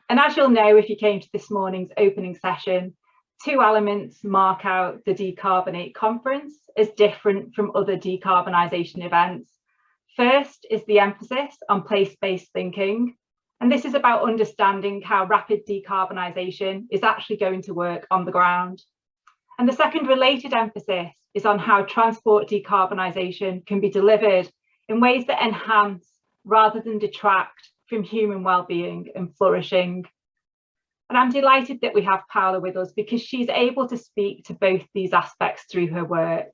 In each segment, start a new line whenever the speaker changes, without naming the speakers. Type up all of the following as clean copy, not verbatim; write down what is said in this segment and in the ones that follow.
And as you'll know, if you came to this morning's opening session, two elements mark out the Decarbonate conference as different from other decarbonisation events. First is the emphasis on place-based thinking. And this is about understanding how rapid decarbonisation is actually going to work on the ground. And the second related emphasis is on how transport decarbonisation can be delivered in ways that enhance rather than detract from human well-being and flourishing. And I'm delighted that we have Paola with us because she's able to speak to both these aspects through her work.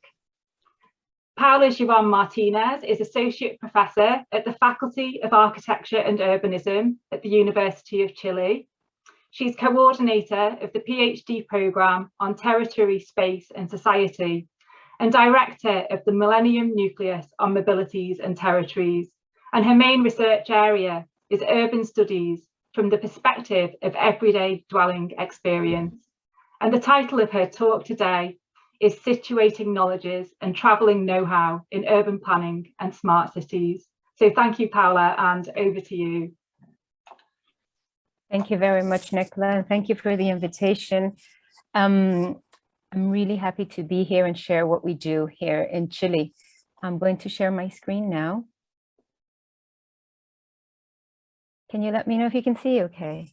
Paola Jirón Martinez is Associate Professor at the Faculty of Architecture and Urbanism at the University of Chile. She's coordinator of the PhD programme on Territory, Space and Society and director of the Millennium Nucleus on Mobilities and Territories. And her main research area is urban studies from the perspective of everyday dwelling experience. And the title of her talk today is Situating Knowledges and Travelling Know-how in Urban Planning and Smart Cities. So thank you, Paola, and over to you.
Thank you very much, Nicola, and thank you for the invitation. I'm really happy to be here and share what we do here in Chile. I'm going to share my screen now. Can you let me know if you can see okay?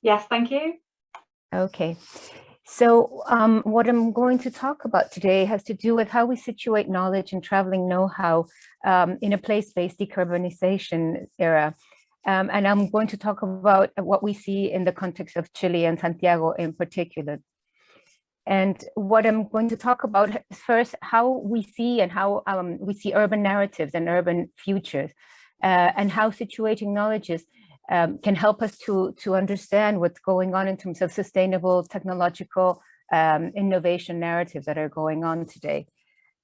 Yes, thank you.
Okay, so what I'm going to talk about today has to do with how we situate knowledge and traveling know-how in a place-based decarbonization era. And I'm going to talk about what we see in the context of Chile and Santiago in particular. And what I'm going to talk about is first, how we see and how we see urban narratives and urban futures, and how situating knowledges can help us to understand what's going on in terms of sustainable technological innovation narratives that are going on today.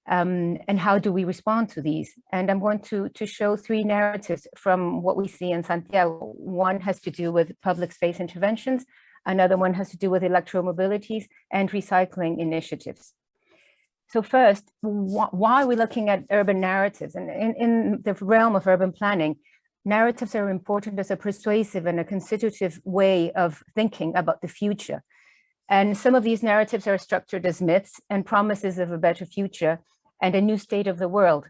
And how do we respond to these? And I'm going to show three narratives from what we see in Santiago. One has to do with public space interventions. Another one has to do with electromobilities and recycling initiatives. So first, why are we looking at urban narratives? And in the realm of urban planning, narratives are important as a persuasive and a constitutive way of thinking about the future. And some of these narratives are structured as myths and promises of a better future and a new state of the world.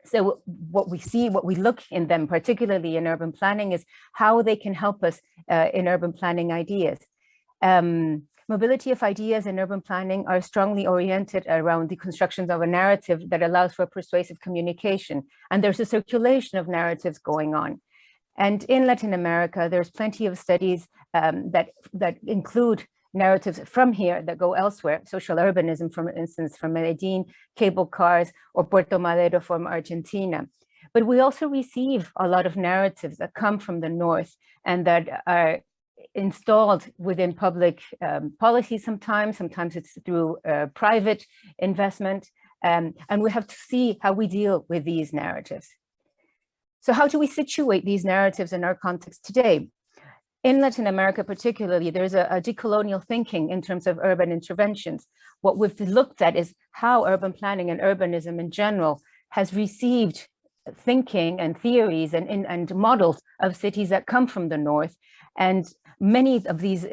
So what we see, what we look in them, particularly in urban planning, is how they can help us in urban planning ideas. Mobility of ideas in urban planning are strongly oriented around the construction of a narrative that allows for persuasive communication. And there's a circulation of narratives going on. And in Latin America, there's plenty of studies that include narratives from here that go elsewhere. Social urbanism, for instance, from Medellin, cable cars, or Puerto Madero from Argentina. But we also receive a lot of narratives that come from the north and that are installed within public policy sometimes it's through private investment. And we have to see how we deal with these narratives. So how do we situate these narratives in our context today? In Latin America, particularly, there's a decolonial thinking in terms of urban interventions. What we've looked at is how urban planning and urbanism in general has received thinking and theories and models of cities that come from the north. And many of these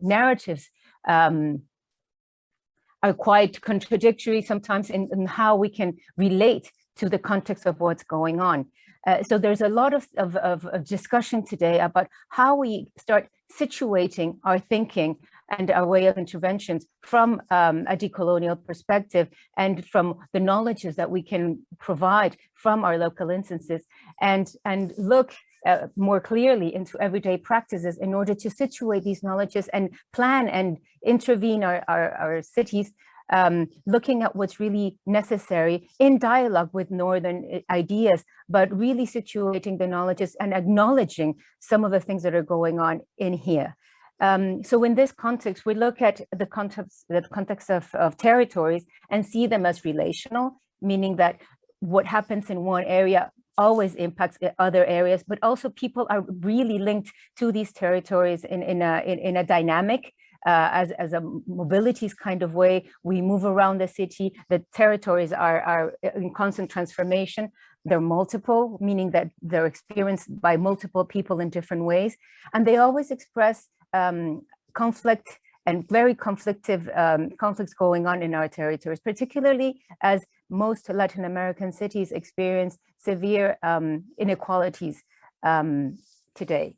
narratives are quite contradictory sometimes in how we can relate to the context of what's going on. So there's a lot of discussion today about how we start situating our thinking and our way of interventions from a decolonial perspective and from the knowledges that we can provide from our local instances and look more clearly into everyday practices in order to situate these knowledges and plan and intervene our cities, looking at what's really necessary in dialogue with northern ideas, but really situating the knowledges and acknowledging some of the things that are going on in here. So in this context, we look at the context of territories and see them as relational, meaning that what happens in one area always impacts other areas, but also people are really linked to these territories in a dynamic as a mobilities kind of way. We move around the city. The territories are in constant transformation. They're multiple, meaning that they're experienced by multiple people in different ways. And they always express conflict and very conflicts going on in our territories, particularly as most Latin American cities experience severe inequalities today.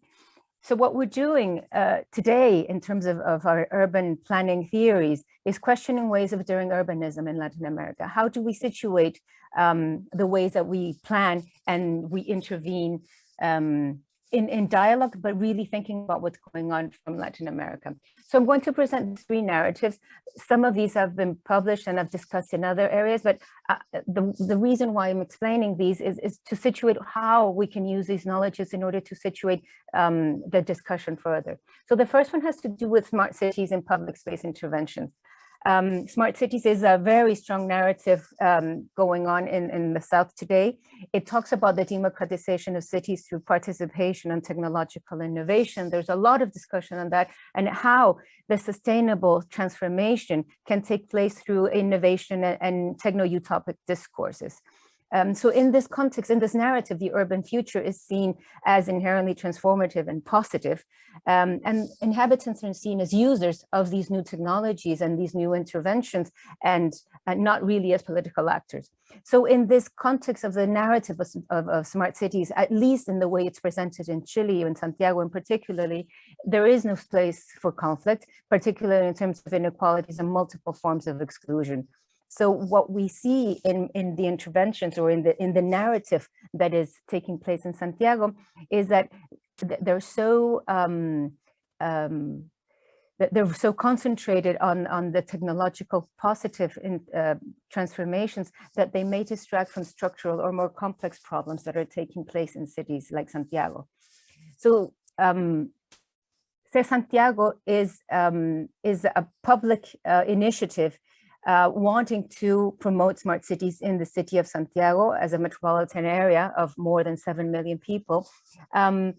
So what we're doing today in terms of our urban planning theories is questioning ways of doing urbanism in Latin America. How do we situate the ways that we plan and we intervene in dialogue, but really thinking about what's going on from Latin America. So I'm going to present 3 narratives. Some of these have been published and I've discussed in other areas, but the reason why I'm explaining these is to situate how we can use these knowledges in order to situate the discussion further. So the first one has to do with smart cities and public space interventions. Smart cities is a very strong narrative going on in the South today. It talks about the democratization of cities through participation and technological innovation. There's a lot of discussion on that and how the sustainable transformation can take place through innovation and techno-utopic discourses. So in this context, in this narrative, the urban future is seen as inherently transformative and positive, and inhabitants are seen as users of these new technologies and these new interventions, and not really as political actors. So in this context of the narrative of smart cities, at least in the way it's presented in Chile and Santiago in particularly, there is no place for conflict, particularly in terms of inequalities and multiple forms of exclusion. So what we see in the interventions or in the narrative that is taking place in Santiago is that they're so concentrated on the technological positive transformations that they may distract from structural or more complex problems that are taking place in cities like Santiago. So Santiago is a public initiative wanting to promote smart cities in the city of Santiago as a metropolitan area of more than 7 million people. And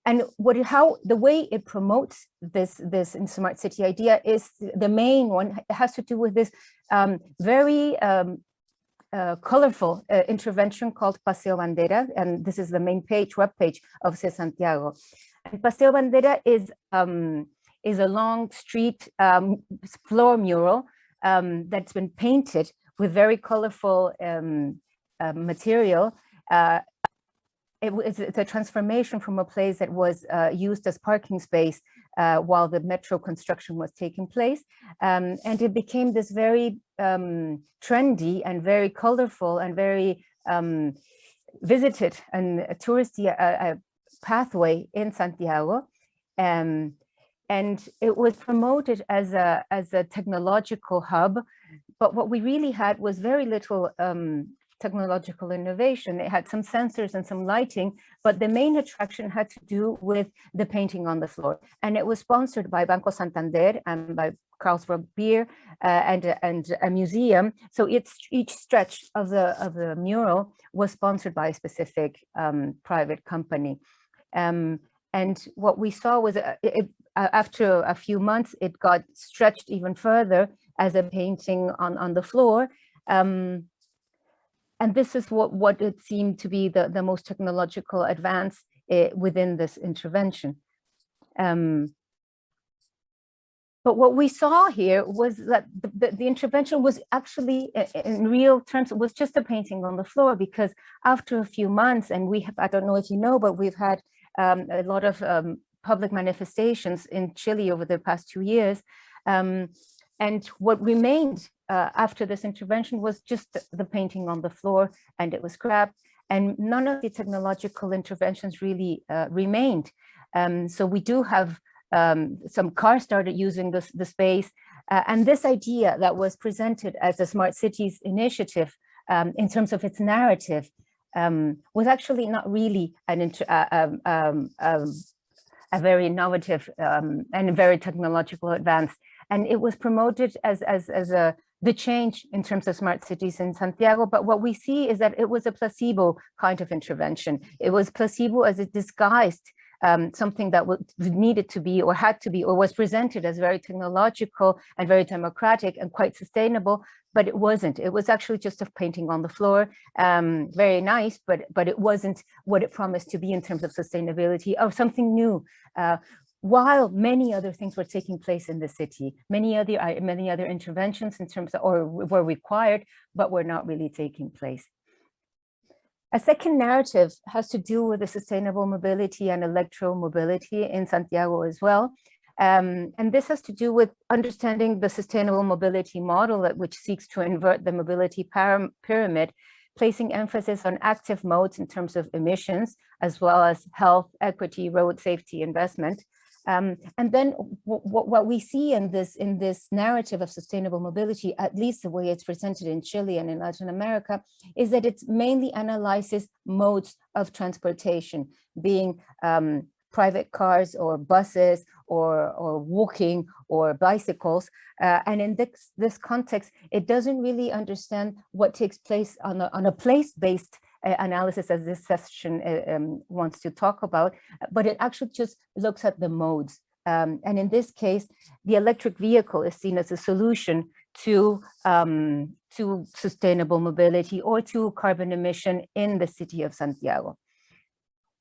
the way it promotes this smart city idea is the main one. It has to do with this very colorful intervention called Paseo Vandera, and this is the main web page of Santiago. And Paseo Vandera is a long street floor mural that's been painted with very colorful material. It's a transformation from a place that was used as parking space while the metro construction was taking place. And it became this very trendy and very colorful and very visited and touristy pathway in Santiago. And it was promoted as a technological hub, but what we really had was very little technological innovation. It had some sensors and some lighting, but the main attraction had to do with the painting on the floor. And it was sponsored by Banco Santander and by Carlsberg Beer and a museum. So each stretch of the mural was sponsored by a specific private company. And what we saw was after a few months, it got stretched even further as a painting on the floor. And this is what it seemed to be the most technological advance within this intervention. But what we saw here was that the intervention was actually, in real terms, it was just a painting on the floor, because after a few months, and I don't know if you know, but we've had a lot of public manifestations in Chile over the past 2 years. And what remained after this intervention was just the painting on the floor, and it was scrapped, and none of the technological interventions really remained. So we do have some cars started using the space, and this idea that was presented as a smart cities initiative in terms of its narrative was actually not really a very innovative and very technological advance. And it was promoted as the change in terms of smart cities in Santiago. But what we see is that it was a placebo kind of intervention. It was placebo as it disguised something that needed to be or had to be or was presented as very technological and very democratic and quite sustainable, but it wasn't. It was actually just a painting on the floor, very nice, but it wasn't what it promised to be in terms of sustainability or something new. While many other things were taking place in the city, many other interventions in terms of, or were required, but were not really taking place. A second narrative has to do with the sustainable mobility and electromobility in Santiago as well. And this has to do with understanding the sustainable mobility model which seeks to invert the mobility pyramid, placing emphasis on active modes in terms of emissions, as well as health, equity, road safety, investment. And then what we see in this narrative of sustainable mobility, at least the way it's presented in Chile and in Latin America, is that it mainly analyzes modes of transportation, being private cars or buses or walking or bicycles. And in this context, it doesn't really understand what takes place on a place-based analysis, as this session wants to talk about, but it actually just looks at the modes. And in this case, the electric vehicle is seen as a solution to sustainable mobility or to carbon emission in the city of Santiago.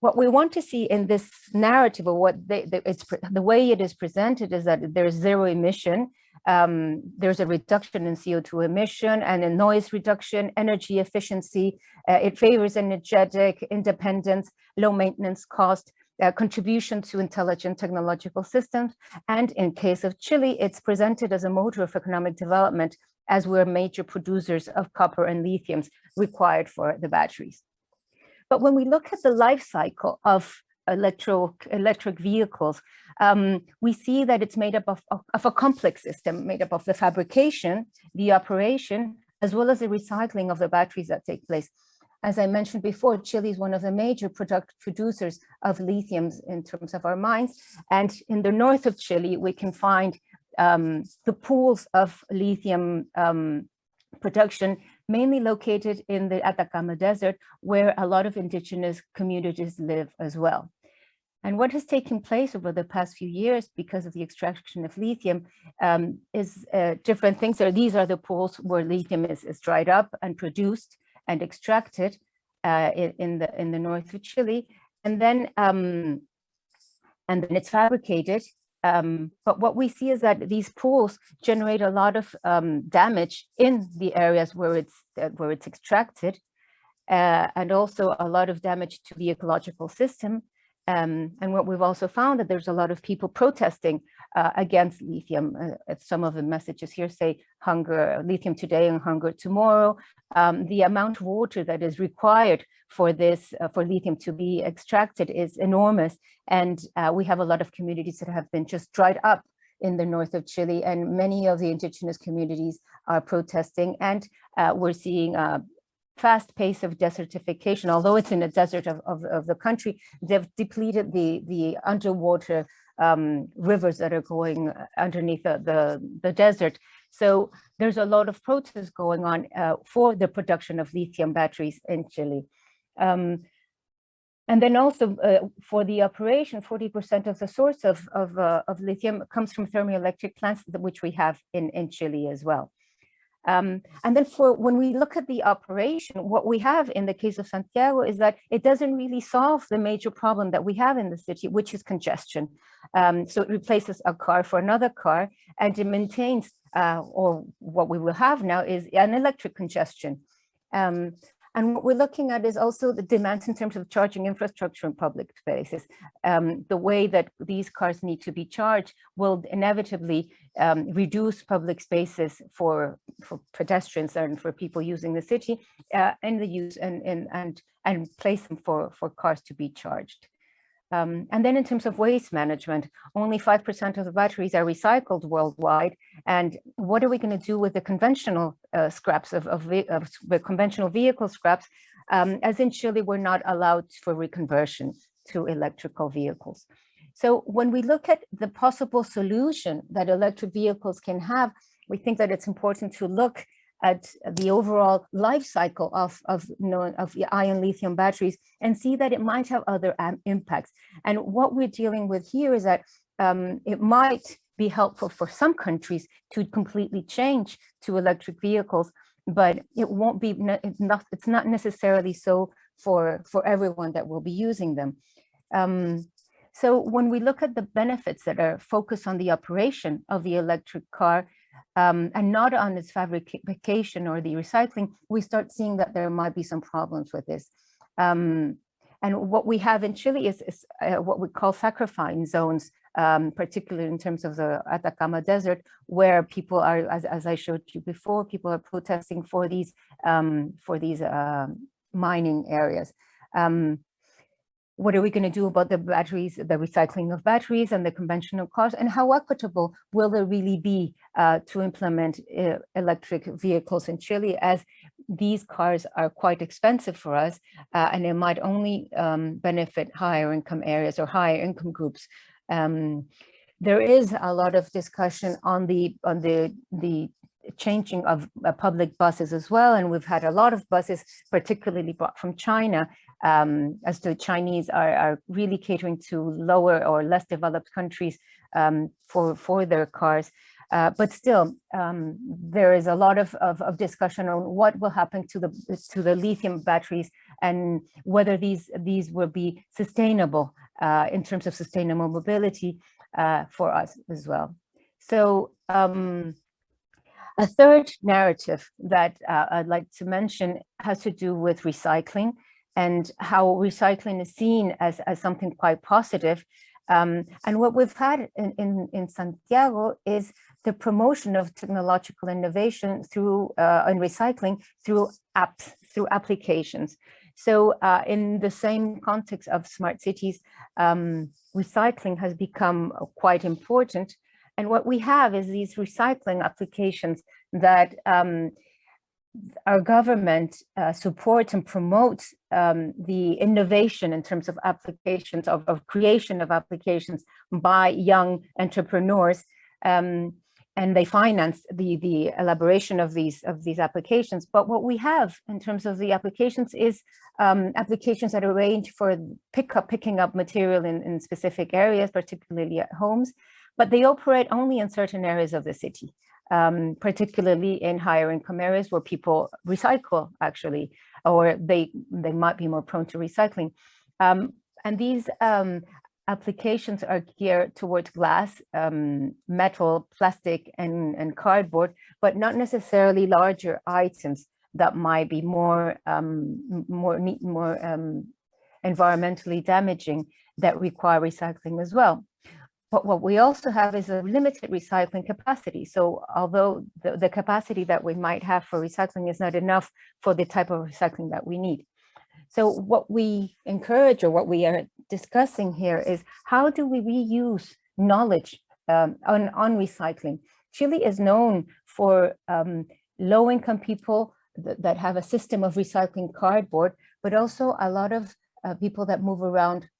What we want to see in this narrative, or the way it is presented, is that there's zero emission. There's a reduction in CO2 emission and a noise reduction, energy efficiency. It favors energetic independence, low maintenance cost, contribution to intelligent technological systems. And in case of Chile, it's presented as a motor of economic development, as we're major producers of copper and lithiums required for the batteries. But when we look at the life cycle of electric vehicles, we see that it's made up of a complex system, made up of the fabrication, the operation, as well as the recycling of the batteries that take place. As I mentioned before, Chile is one of the major producers of lithiums in terms of our mines. And in the north of Chile, we can find the pools of lithium production, mainly located in the Atacama Desert, where a lot of indigenous communities live as well. And what has taken place over the past few years because of the extraction of lithium is different things. So these are the pools where lithium is dried up and produced and extracted in the north of Chile, and then it's fabricated. But what we see is that these pools generate a lot of damage in the areas where it's extracted, and also a lot of damage to the ecological system. And what we've also found that there's a lot of people protesting against lithium. Some of the messages here say hunger, lithium today and hunger tomorrow. The amount of water that is required for lithium to be extracted is enormous. And we have a lot of communities that have been just dried up in the north of Chile, and many of the indigenous communities are protesting. And we're seeing a fast pace of desertification. Although it's in the desert of the country, they've depleted the underwater rivers that are going underneath the desert. So there's a lot of protests going on for the production of lithium batteries in Chile. And then also for the operation, 40% of the source of lithium comes from thermoelectric plants, which we have in Chile as well. And then when we look at the operation, what we have in the case of Santiago is that it doesn't really solve the major problem that we have in the city, which is congestion. So it replaces a car for another car, and it maintains, or what we will have now is an electric congestion. And what we're looking at is also the demands in terms of charging infrastructure in public spaces. The way that these cars need to be charged will inevitably reduce public spaces for pedestrians and for people using the city, and the use and place them for cars to be charged. And then in terms of waste management, only 5% of the batteries are recycled worldwide. And what are we going to do with the conventional scraps of the conventional vehicle scraps? As in Chile, we're not allowed for reconversion to electrical vehicles. So when we look at the possible solution that electric vehicles can have, we think that it's important to look at the overall life cycle of ion lithium batteries and see that it might have other impacts. And what we're dealing with here is that it might be helpful for some countries to completely change to electric vehicles, but it won't be, it's not necessarily so for everyone that will be using them. So when we look at the benefits that are focused on the operation of the electric car and not on its fabrication or the recycling, we start seeing that there might be some problems with this. And what we have in Chile is what we call sacrificing zones, particularly in terms of the Atacama Desert, where people are, as I showed you before, people are protesting for these mining areas. What are we going to do about the batteries, the recycling of batteries and the conventional cars, and how equitable will there really be to implement electric vehicles in Chile, as these cars are quite expensive for us, and it might only benefit higher income areas or higher income groups. There is a lot of discussion on the changing of public buses as well, and we've had a lot of buses, particularly brought from China, as the Chinese are really catering to lower or less developed countries for their cars. But still, there is a lot of discussion on what will happen to the lithium batteries and whether these will be sustainable in terms of sustainable mobility for us as well. So a third narrative that I'd like to mention has to do with recycling and how recycling is seen as something quite positive. And what we've had in Santiago is the promotion of technological innovation through and recycling through apps, through applications. So in the same context of smart cities, recycling has become quite important. And what we have is these recycling applications that our government supports and promotes the innovation in terms of applications, of creation of applications by young entrepreneurs, and they finance the elaboration of these applications. But what we have in terms of the applications is applications that arrange for picking up material in specific areas, particularly at homes, but they operate only in certain areas of the city. Particularly in higher income areas where people recycle, actually, or they might be more prone to recycling. And these applications are geared towards glass, metal, plastic, and cardboard, but not necessarily larger items that might be more environmentally damaging that require recycling as well. But what we also have is a limited recycling capacity. So although the capacity that we might have for recycling is not enough for the type of recycling that we need. So what we encourage, or what we are discussing here, is how do we reuse knowledge on recycling? Chile is known for low-income people that have a system of recycling cardboard, but also a lot of people that move around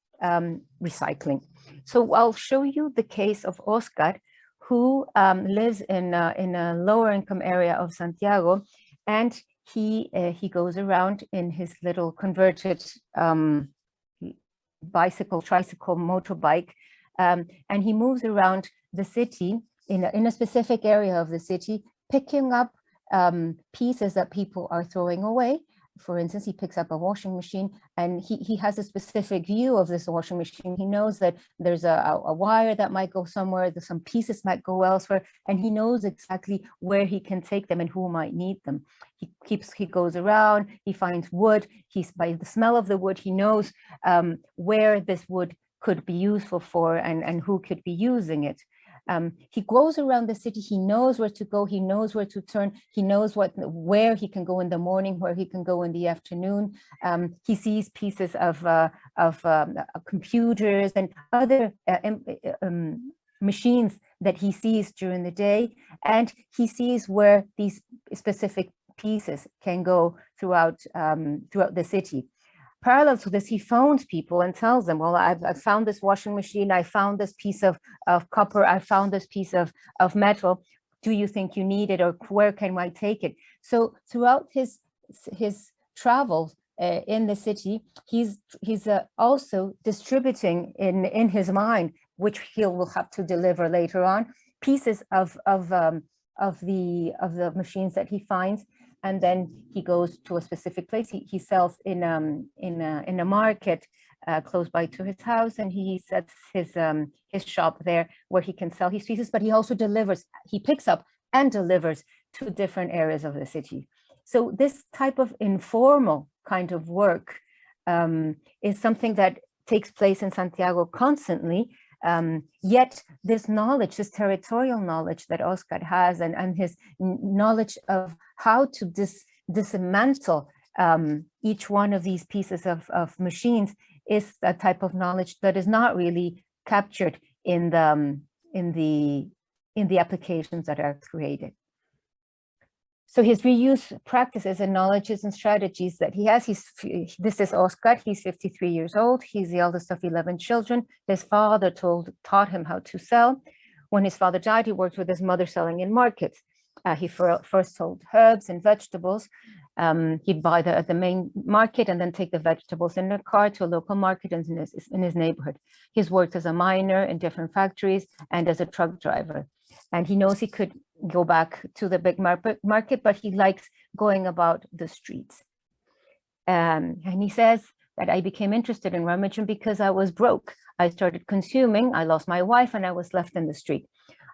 recycling. So I'll show you the case of Oscar, who lives in a lower income area of Santiago, and he goes around in his little converted tricycle, motorbike, and he moves around the city in a specific area of the city, picking up pieces that people are throwing away. For instance, he picks up a washing machine, and he has a specific view of this washing machine. He knows that there's a wire that might go somewhere, that some pieces might go elsewhere, and he knows exactly where he can take them and who might need them. He goes around, he finds wood, by the smell of the wood, he knows where this wood could be useful for and who could be using it. He goes around the city, he knows where to go, he knows where to turn, he knows where he can go in the morning, where he can go in the afternoon. He sees pieces of computers and other machines that he sees during the day, and he sees where these specific pieces can go throughout the city. Parallel to this, he phones people and tells them, well, I've found this washing machine, I found this piece of copper, I found this piece of metal. Do you think you need it, or where can I take it? So throughout his travels in the city, he's also distributing in his mind, which he will have to deliver later on, pieces of the machines that he finds, and then he goes to a specific place. He sells in a market close by to his house, and he sets his shop there where he can sell his pieces. But he also delivers. He picks up and delivers to different areas of the city. So this type of informal kind of work is something that takes place in Santiago constantly. Yet this knowledge, this territorial knowledge that Oscar has, and his knowledge of how to dismantle each one of these pieces of machines, is a type of knowledge that is not really captured in the applications that are created. So his reuse practices and knowledges and strategies that he has, this is Oscar, he's 53 years old. He's the eldest of 11 children. His father taught him how to sell. When his father died, he worked with his mother selling in markets. He first sold herbs and vegetables. He'd buy at the main market and then take the vegetables in a car to a local market in his neighborhood. He's worked as a miner in different factories and as a truck driver. And he knows he could go back to the big market, but he likes going about the streets. And he says that I became interested in rummaging because I was broke. I started consuming, I lost my wife, and I was left in the street.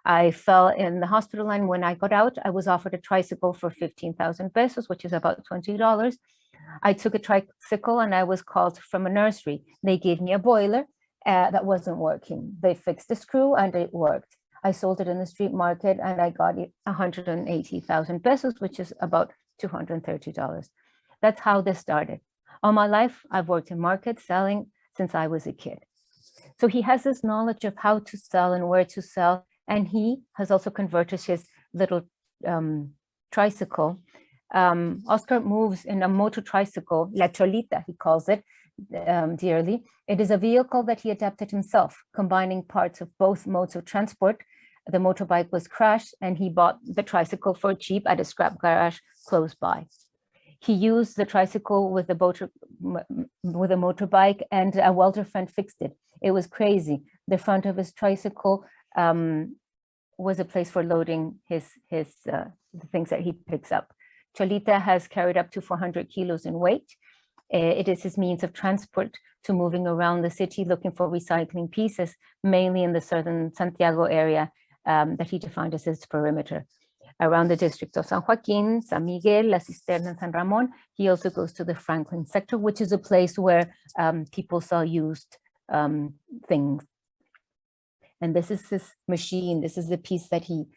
I fell in the hospital, and when I got out, I was offered a tricycle for 15,000 pesos, which is about $20. I took a tricycle and I was called from a nursery. They gave me a boiler that wasn't working. They fixed the screw and it worked. I sold it in the street market and I got it 180,000 pesos, which is about $230. That's how this started. All my life, I've worked in markets selling since I was a kid. So he has this knowledge of how to sell and where to sell. And he has also converted his little tricycle. Oscar moves in a motor tricycle, La Cholita, he calls it dearly. It is a vehicle that he adapted himself, combining parts of both modes of transport. The motorbike was crashed and he bought the tricycle for cheap at a scrap garage close by. He used the tricycle with a motorbike, and a welder friend fixed it. It was crazy. The front of his tricycle was a place for loading the things that he picks up. Cholita has carried up to 400 kilos in weight. It is his means of transport to moving around the city looking for recycling pieces, mainly in the southern Santiago area that he defined as his perimeter. Around the district of San Joaquin, San Miguel, La Cisterna, and San Ramon, he also goes to the Franklin sector, which is a place where people sell used things. And this is his machine. This is the piece that he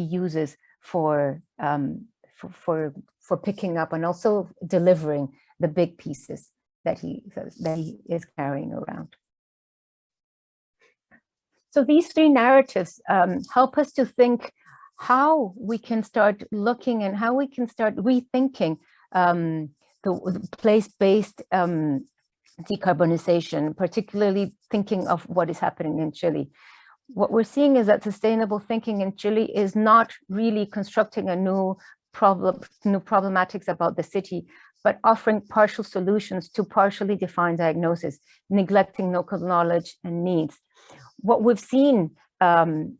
uses for picking up and also delivering the big pieces that he is carrying around. So these three narratives help us to think how we can start looking and how we can start rethinking the place-based decarbonization, particularly thinking of what is happening in Chile. What we're seeing is that sustainable thinking in Chile is not really constructing a new problematics about the city, but offering partial solutions to partially defined diagnosis, neglecting local knowledge and needs. What we've seen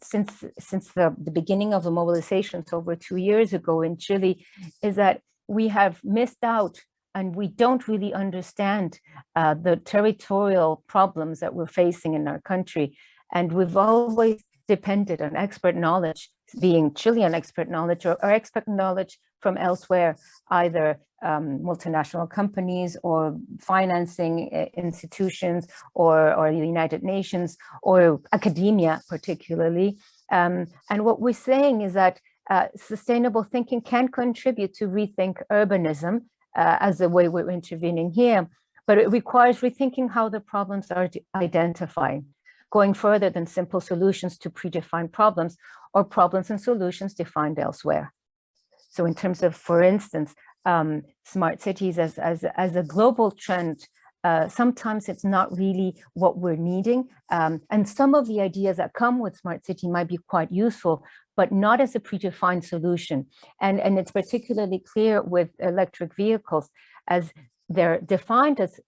since the beginning of the mobilizations over 2 years ago in Chile is that we have missed out and we don't really understand the territorial problems that we're facing in our country. And we've always depended on expert knowledge, being Chilean expert knowledge or expert knowledge from elsewhere, either multinational companies or financing institutions or the United Nations or academia particularly. And what we're saying is that sustainable thinking can contribute to rethink urbanism as the way we're intervening here, but it requires rethinking how the problems are identified, going further than simple solutions to predefined problems or problems and solutions defined elsewhere. So in terms of, for instance, smart cities as a global trend sometimes it's not really what we're needing. And some of the ideas that come with smart city might be quite useful, but not as a predefined solution. And it's particularly clear with electric vehicles, as they're defined as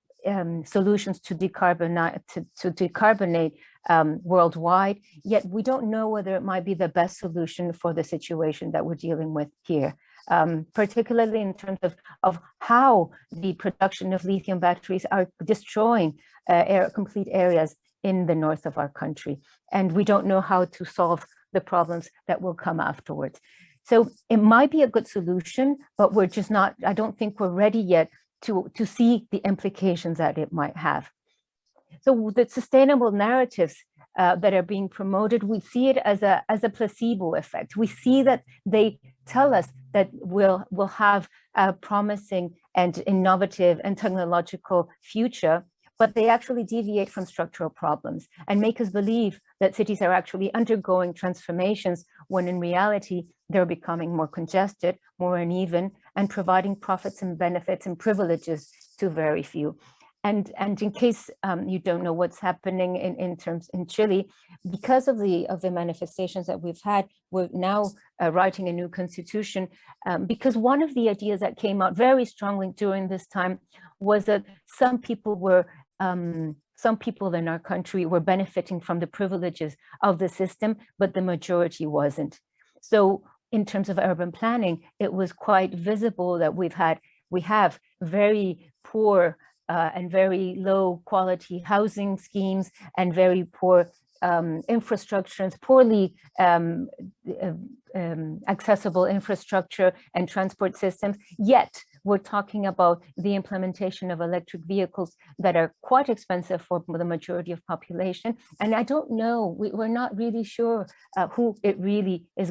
solutions to decarbonate worldwide, yet we don't know whether it might be the best solution for the situation that we're dealing with here. Particularly in terms of how the production of lithium batteries are destroying complete areas in the north of our country. And we don't know how to solve the problems that will come afterwards. So it might be a good solution, but we're just not, I don't think we're ready yet to see the implications that it might have. So the sustainable narratives that are being promoted, we see it as a placebo effect. We see that they tell us that we'll have a promising and innovative and technological future, but they actually deviate from structural problems and make us believe that cities are actually undergoing transformations when in reality they're becoming more congested, more uneven, and providing profits and benefits and privileges to very few. And in case you don't know what's happening in Chile, because of the manifestations that we've had, we're now writing a new constitution, because one of the ideas that came out very strongly during this time was that some people in our country were benefiting from the privileges of the system, but the majority wasn't. So in terms of urban planning, it was quite visible that we have very poor and very low quality housing schemes and very poor infrastructures, poorly accessible infrastructure and transport systems. Yet we're talking about the implementation of electric vehicles that are quite expensive for the majority of population. And I don't know, we're not really sure who it really is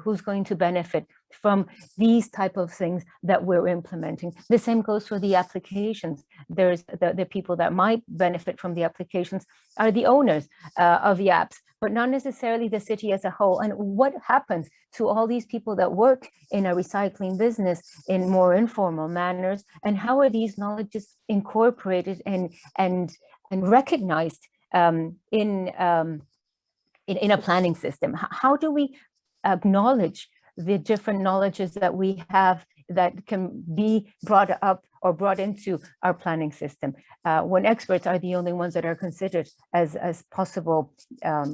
who's going to benefit from these type of things that we're implementing. The same goes for the applications. There's the people that might benefit from the applications are the owners of the apps, but not necessarily the city as a whole. And what happens to all these people that work in a recycling business in more informal manners, and how are these knowledges incorporated and recognized in a planning system? How do we acknowledge the different knowledges that we have that can be brought up or brought into our planning system when experts are the only ones that are considered as possible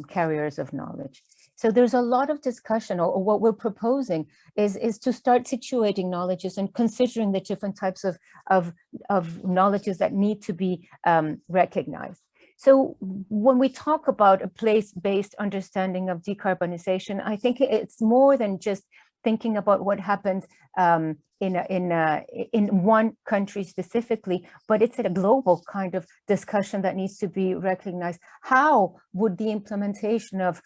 carriers of knowledge? So there's a lot of discussion, or what we're proposing is to start situating knowledges and considering the different types of knowledges that need to be recognized. So when we talk about a place-based understanding of decarbonization, I think it's more than just thinking about what happens in one country specifically, but it's a global kind of discussion that needs to be recognized. How would the implementation of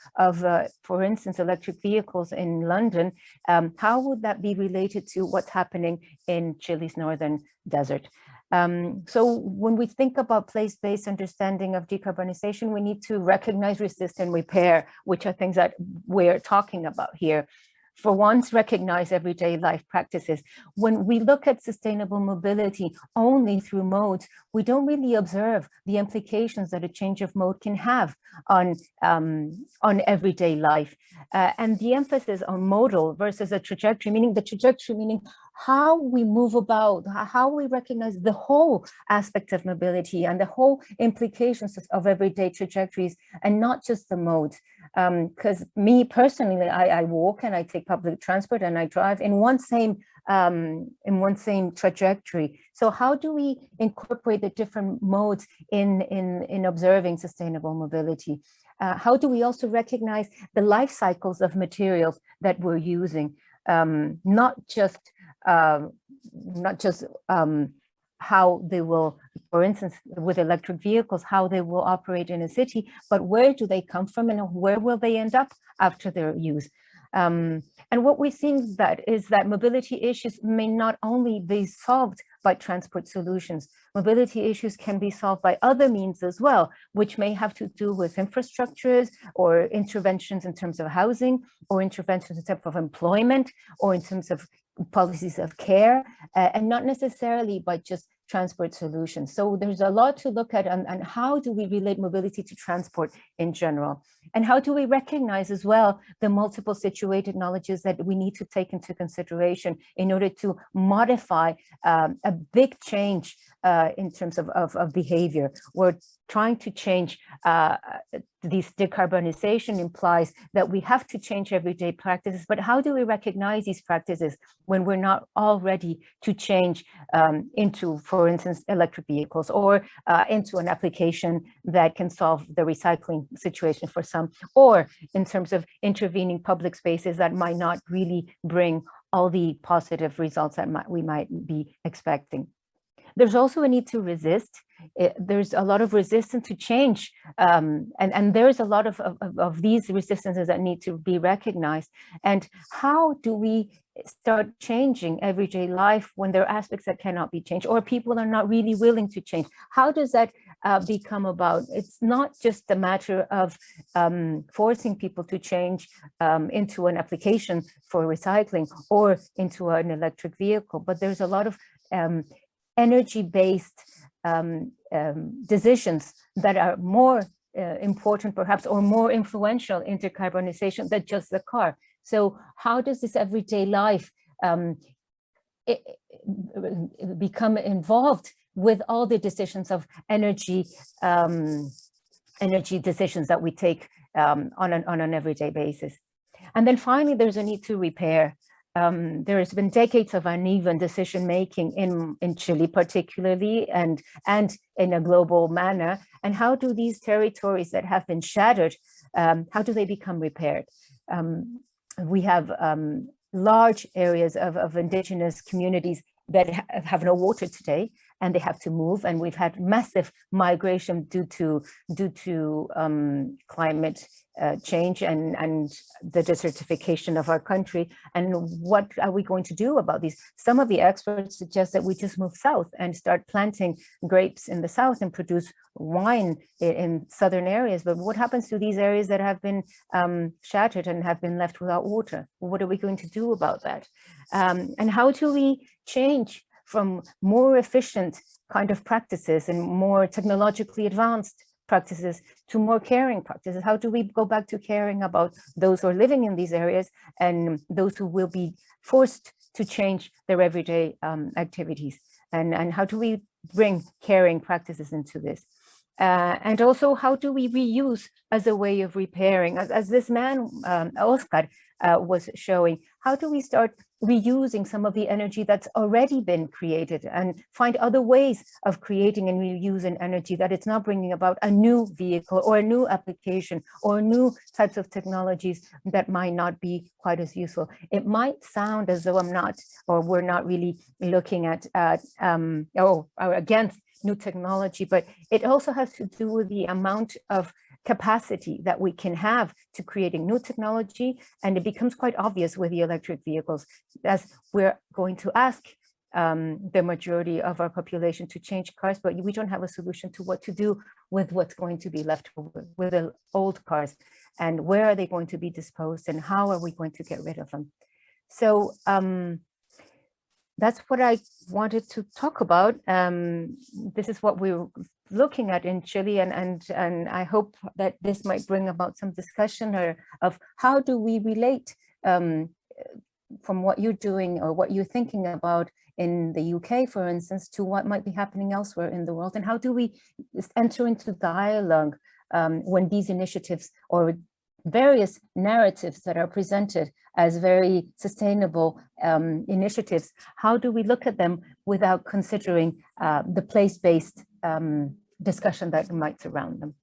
for instance, electric vehicles in London, how would that be related to what's happening in Chile's northern desert? So when we think about place-based understanding of decarbonization, we need to recognize, resist, and repair, which are things that we're talking about here. For once, recognize everyday life practices. When we look at sustainable mobility only through modes, we don't really observe the implications that a change of mode can have on everyday life. And the emphasis on modal versus a trajectory, meaning the trajectory, meaning how we move about, how we recognize the whole aspect of mobility and the whole implications of everyday trajectories, and not just the modes. Because me personally, I walk and I take public transport and I drive in one same trajectory. So how do we incorporate the different modes in observing sustainable mobility? How do we also recognize the life cycles of materials that we're using? Not just how they will, for instance, with electric vehicles, how they will operate in a city, but where do they come from and where will they end up after their use? And what we're seeing is that mobility issues may not only be solved by transport solutions. Mobility issues can be solved by other means as well, which may have to do with infrastructures or interventions in terms of housing, or interventions in terms of employment, or in terms of policies of care, and not necessarily by just transport solutions. So there's a lot to look at, and how do we relate mobility to transport in general? And how do we recognize as well the multiple situated knowledges that we need to take into consideration in order to modify a big change in terms of behavior? We're trying to change these decarbonization implies that we have to change everyday practices, but how do we recognize these practices when we're not all ready to change into, for instance, electric vehicles, or into an application that can solve the recycling situation for some, or in terms of intervening public spaces that might not really bring all the positive results that we might be expecting. There's also a need to resist. There's a lot of resistance to change, and there's a lot of these resistances that need to be recognized. And how do we start changing everyday life when there are aspects that cannot be changed, or people are not really willing to change? How does that become about? It's not just a matter of forcing people to change into an application for recycling or into an electric vehicle, but there's a lot of energy-based decisions that are more important perhaps, or more influential in decarbonization than just the car. So how does this everyday life become involved with all the decisions of energy decisions that we take on an everyday basis? And then finally, there's a need to repair. There has been decades of uneven decision-making in Chile particularly, and in a global manner. And how do these territories that have been shattered, how do they become repaired? We have large areas of indigenous communities that have no water today, and they have to move. And we've had massive migration due to climate change and the desertification of our country. And what are we going to do about these? Some of the experts suggest that we just move south and start planting grapes in the south and produce wine in southern areas. But what happens to these areas that have been shattered and have been left without water? What are we going to do about that? And how do we change from more efficient kind of practices and more technologically advanced practices to more caring practices? How do we go back to caring about those who are living in these areas and those who will be forced to change their everyday activities? And how do we bring caring practices into this? And also, how do we reuse as a way of repairing? As this man, Oscar, was showing, how do we start reusing some of the energy that's already been created and find other ways of creating and reusing energy that it's not bringing about a new vehicle or a new application or new types of technologies that might not be quite as useful? It might sound as though we're not really looking at or against new technology, but it also has to do with the amount of capacity that we can have to creating new technology. And it becomes quite obvious with the electric vehicles, as we're going to ask the majority of our population to change cars, but we don't have a solution to what to do with what's going to be left over with the old cars, and where are they going to be disposed, and how are we going to get rid of them? So that's what I wanted to talk about. This is what we're looking at in Chile, and I hope that this might bring about some discussion of how do we relate from what you're doing or what you're thinking about in the UK, for instance, to what might be happening elsewhere in the world, and how do we enter into dialogue when these initiatives or various narratives that are presented as very sustainable initiatives, how do we look at them without considering the place-based discussion that might surround them?